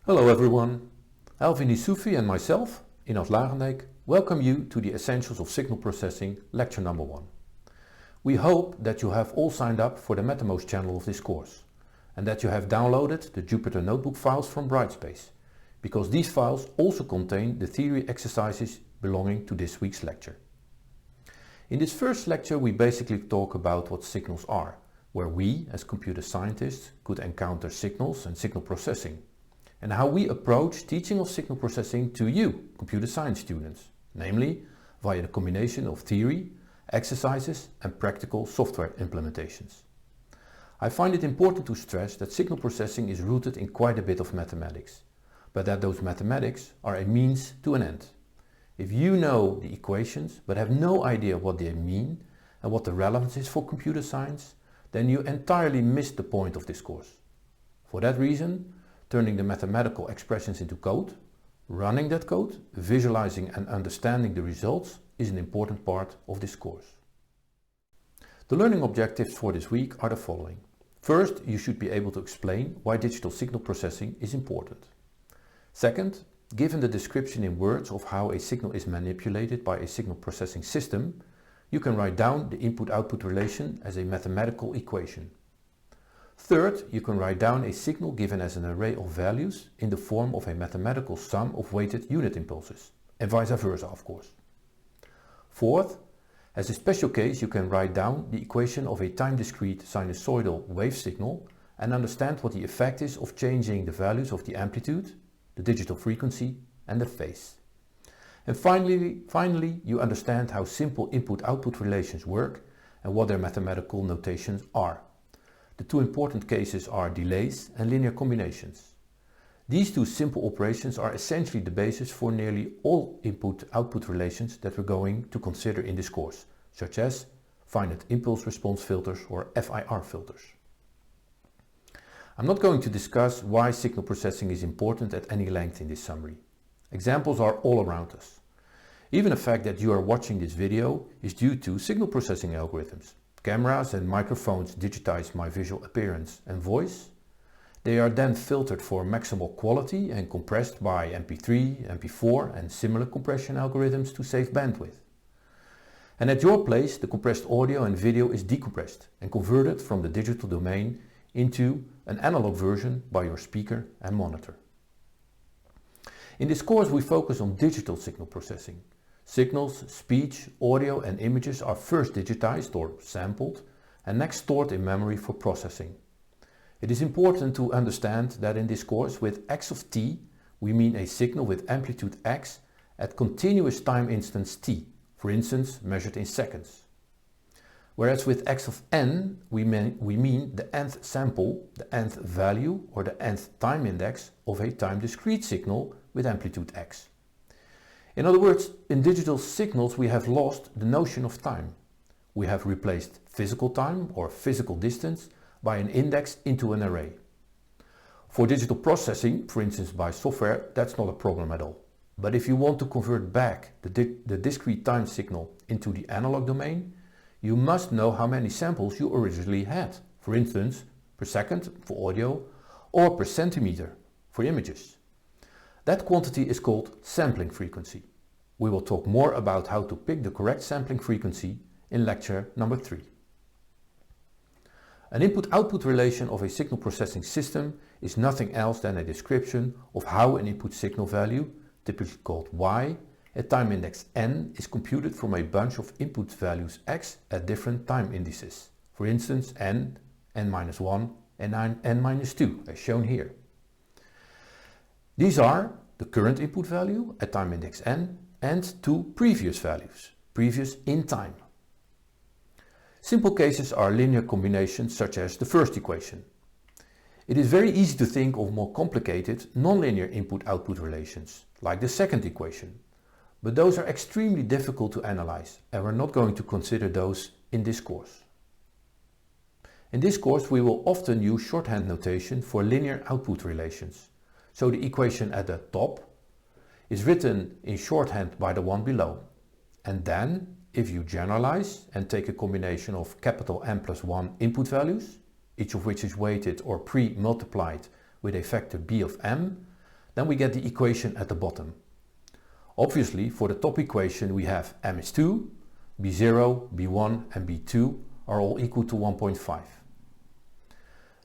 Hello everyone, Alvin Isufi and myself, Inat Lagendijk, welcome you to the Essentials of Signal Processing lecture number 1. We hope that you have all signed up for the MetaMost channel of this course and that you have downloaded the Jupyter Notebook files from Brightspace, because these files also contain the theory exercises belonging to this week's lecture. In this first lecture we basically talk about what signals are, where we as computer scientists could encounter signals and signal processing, and how we approach teaching of signal processing to you, computer science students, namely via the combination of theory, exercises and practical software implementations. I find it important to stress that signal processing is rooted in quite a bit of mathematics, but that those mathematics are a means to an end. If you know the equations but have no idea what they mean and what the relevance is for computer science, then you entirely miss the point of this course. For that reason, turning the mathematical expressions into code, running that code, visualizing and understanding the results is an important part of this course. The learning objectives for this week are the following. First, you should be able to explain why digital signal processing is important. Second, given the description in words of how a signal is manipulated by a signal processing system, you can write down the input-output relation as a mathematical equation. Third, you can write down a signal given as an array of values in the form of a mathematical sum of weighted unit impulses, and vice versa, of course. Fourth, as a special case, you can write down the equation of a time-discrete sinusoidal wave signal and understand what the effect is of changing the values of the amplitude, the digital frequency and the phase. And finally, you understand how simple input-output relations work and what their mathematical notations are. The two important cases are delays and linear combinations. These two simple operations are essentially the basis for nearly all input-output relations that we're going to consider in this course, such as finite impulse response filters or FIR filters. I'm not going to discuss why signal processing is important at any length in this summary. Examples are all around us. Even the fact that you are watching this video is due to signal processing algorithms. Cameras and microphones digitize my visual appearance and voice. They are then filtered for maximal quality and compressed by MP3, MP4 and similar compression algorithms to save bandwidth. And at your place, the compressed audio and video is decompressed and converted from the digital domain into an analog version by your speaker and monitor. In this course we focus on digital signal processing. Signals, speech, audio and images are first digitized or sampled and next stored in memory for processing. It is important to understand that in this course with x of t we mean a signal with amplitude x at continuous time instance t, for instance measured in seconds. Whereas with x of n we mean the nth sample, the nth value or the nth time index of a time discrete signal with amplitude x. In other words, in digital signals we have lost the notion of time. We have replaced physical time or physical distance by an index into an array. For digital processing, for instance by software, that's not a problem at all. But if you want to convert back the discrete time signal into the analog domain, you must know how many samples you originally had, for instance per second for audio or per centimeter for images. That quantity is called sampling frequency. We will talk more about how to pick the correct sampling frequency in lecture number 3. An input-output relation of a signal processing system is nothing else than a description of how an input signal value, typically called y, at time index n is computed from a bunch of input values x at different time indices, for instance n, n-1 and n-2 as shown here. These are the current input value at time index n and two previous values, previous in time. Simple cases are linear combinations such as the first equation. It is very easy to think of more complicated nonlinear input-output relations, like the second equation. But those are extremely difficult to analyze and we're not going to consider those in this course. In this course we will often use shorthand notation for linear output relations. So the equation at the top is written in shorthand by the one below. And then, if you generalize and take a combination of capital N plus 1 input values, each of which is weighted or pre-multiplied with a factor b of m, then we get the equation at the bottom. Obviously, for the top equation we have m is 2, b0, b1 and b2 are all equal to 1.5.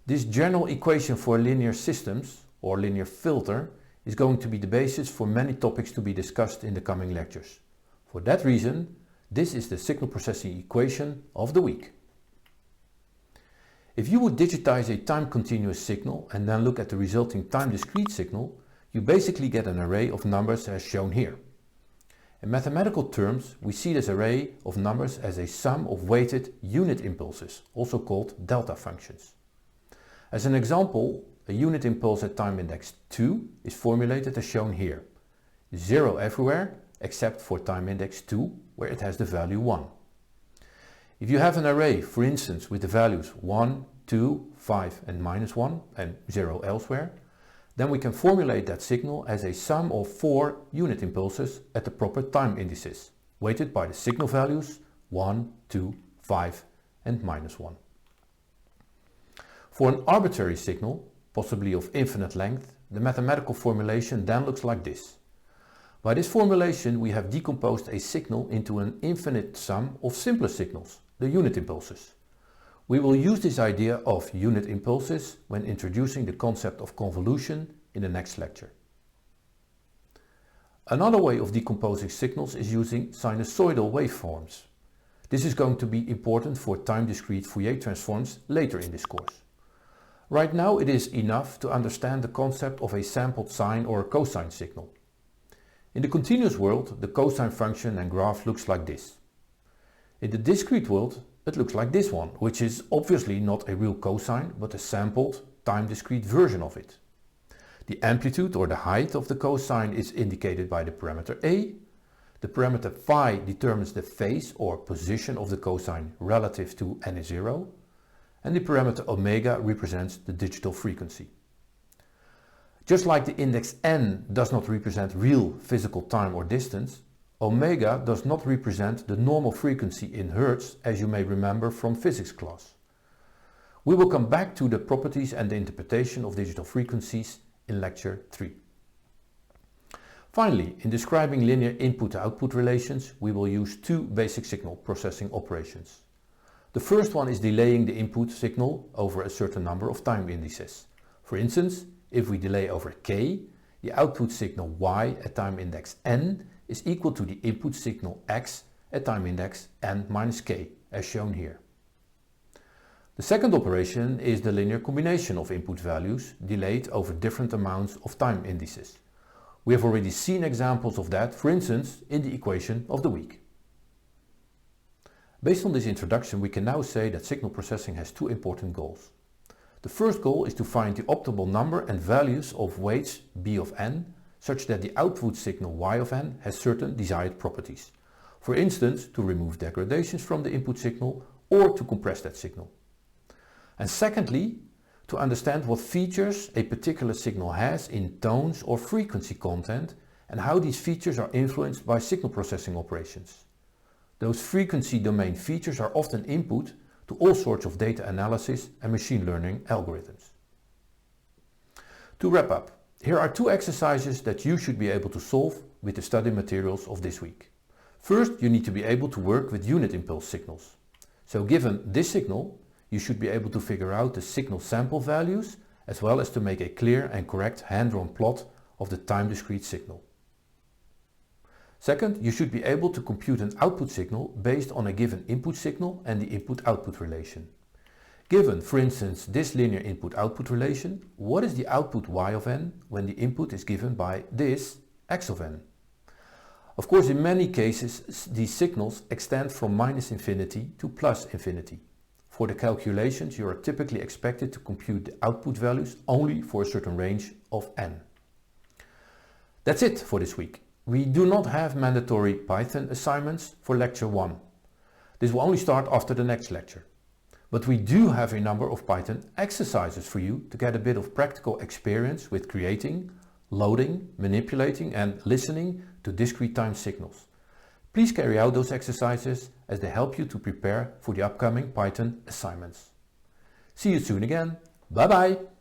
This general equation for linear systems or linear filter is going to be the basis for many topics to be discussed in the coming lectures. For that reason, this is the signal processing equation of the week. If you would digitize a time continuous signal and then look at the resulting time discrete signal, you basically get an array of numbers as shown here. In mathematical terms, we see this array of numbers as a sum of weighted unit impulses, also called delta functions. As an example, a unit impulse at time index 2 is formulated as shown here. 0 everywhere except for time index 2, where it has the value 1. If you have an array, for instance, with the values 1, 2, 5 and -1 and 0 elsewhere, then we can formulate that signal as a sum of 4 unit impulses at the proper time indices, weighted by the signal values 1, 2, 5 and -1. For an arbitrary signal, possibly of infinite length, the mathematical formulation then looks like this. By this formulation we have decomposed a signal into an infinite sum of simpler signals, the unit impulses. We will use this idea of unit impulses when introducing the concept of convolution in the next lecture. Another way of decomposing signals is using sinusoidal waveforms. This is going to be important for time discrete Fourier transforms later in this course. Right now it is enough to understand the concept of a sampled sine or a cosine signal. In the continuous world, the cosine function and graph looks like this. In the discrete world, it looks like this one, which is obviously not a real cosine, but a sampled, time discrete version of it. The amplitude or the height of the cosine is indicated by the parameter a. The parameter phi determines the phase or position of the cosine relative to n is 0. And the parameter omega represents the digital frequency. Just like the index n does not represent real physical time or distance, omega does not represent the normal frequency in hertz, as you may remember from physics class. We will come back to the properties and the interpretation of digital frequencies in lecture 3. Finally, in describing linear input-output relations, we will use two basic signal processing operations. The first one is delaying the input signal over a certain number of time indices. For instance, if we delay over k, the output signal y at time index n is equal to the input signal x at time index n minus k, as shown here. The second operation is the linear combination of input values delayed over different amounts of time indices. We have already seen examples of that, for instance, in the equation of the week. Based on this introduction, we can now say that signal processing has two important goals. The first goal is to find the optimal number and values of weights b of n, such that the output signal y of n has certain desired properties. For instance, to remove degradations from the input signal or to compress that signal. And secondly, to understand what features a particular signal has in tones or frequency content and how these features are influenced by signal processing operations. Those frequency domain features are often input to all sorts of data analysis and machine learning algorithms. To wrap up, here are two exercises that you should be able to solve with the study materials of this week. First, you need to be able to work with unit impulse signals. So given this signal, you should be able to figure out the signal sample values as well as to make a clear and correct hand-drawn plot of the time discrete signal. Second, you should be able to compute an output signal based on a given input signal and the input-output relation. Given, for instance, this linear input-output relation, what is the output y of n when the input is given by this x of n? Of course, in many cases, these signals extend from -infinity to +infinity. For the calculations, you are typically expected to compute the output values only for a certain range of n. That's it for this week. We do not have mandatory Python assignments for lecture 1. This will only start after the next lecture. But we do have a number of Python exercises for you to get a bit of practical experience with creating, loading, manipulating and listening to discrete time signals. Please carry out those exercises as they help you to prepare for the upcoming Python assignments. See you soon again. Bye bye!